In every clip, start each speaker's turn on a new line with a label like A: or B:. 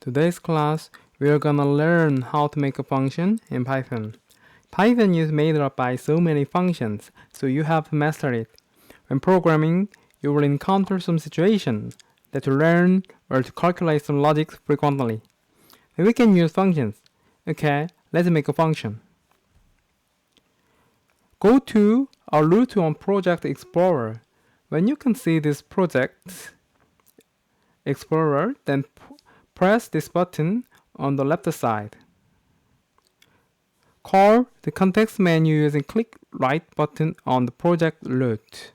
A: Today's class, we are gonna learn how to make a function in Python. Python is made up by so many functions, so you have to master it. When programming, you will encounter some situation that to learn or to calculate some logic frequently. And we can use functions. Okay, let's make a function. Go to our root on Project Explorer. When you can see this Project Explorer, then press this button on the left side. Call the context menu using click right button on the project root.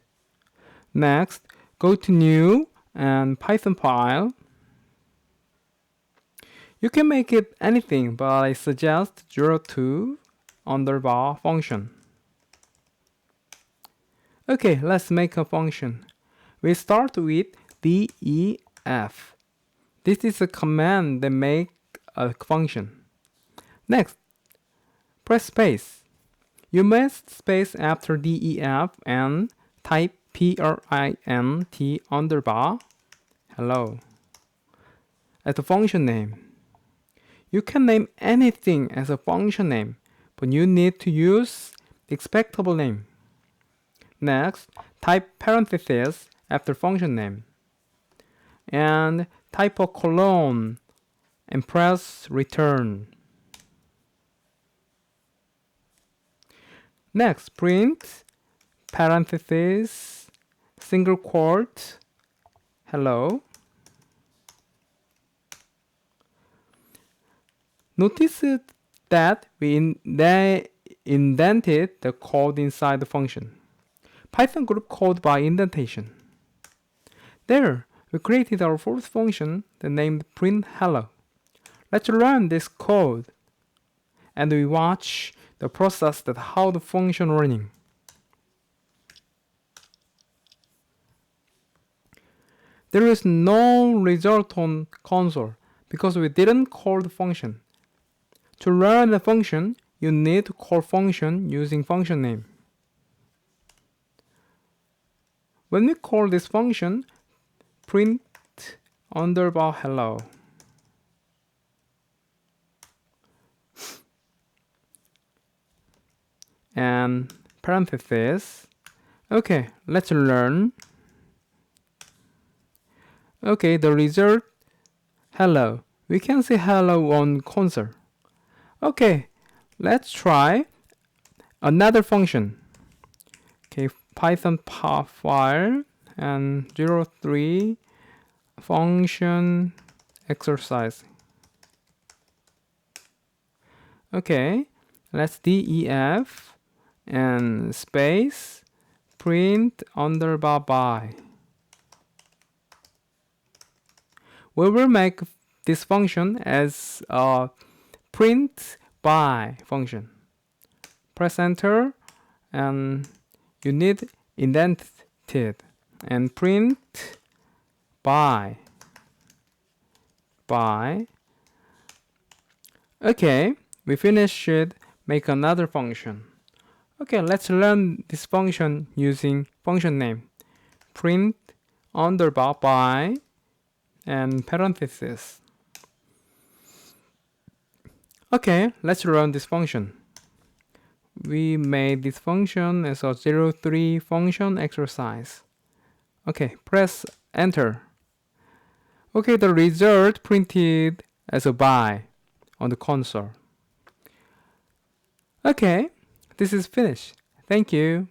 A: Next, go to New and Python file. You can make it anything, but I suggest 02 underbar function. Okay, let's make a function. We start with def. This is a command that makes a function. Next, press space. You must space after def and type print underbar hello as the function name. You can name anything as a function name, but you need to use expectable name. Next, type parentheses after function name and type a colon and press return. Next, print parentheses single quote hello. Notice that we indented the code inside the function. Python group code by indentation. There, we created our fourth function that named print hello. Let's run this code and we watch the process that how the function running. There is no result on console because we didn't call the function. To run the function, you need to call function using function name. When we call this function, print underbar hello. And parentheses. Okay, let's learn. Okay, the result hello. We can see hello on console. Okay, let's try another function. Okay, Python file and 03 function exercise. Okay, let's def and space print underbar by. We will make this function as a print by function. Press enter and you need indented and print by. Okay, we finished it. Make another function. Okay, let's learn this function using function name. Print underbar by and parentheses. Okay, let's run this function. We made this function as a 03 function exercise. Okay, press enter. Okay, the result printed as a by on the console. Okay, this is finished. Thank you.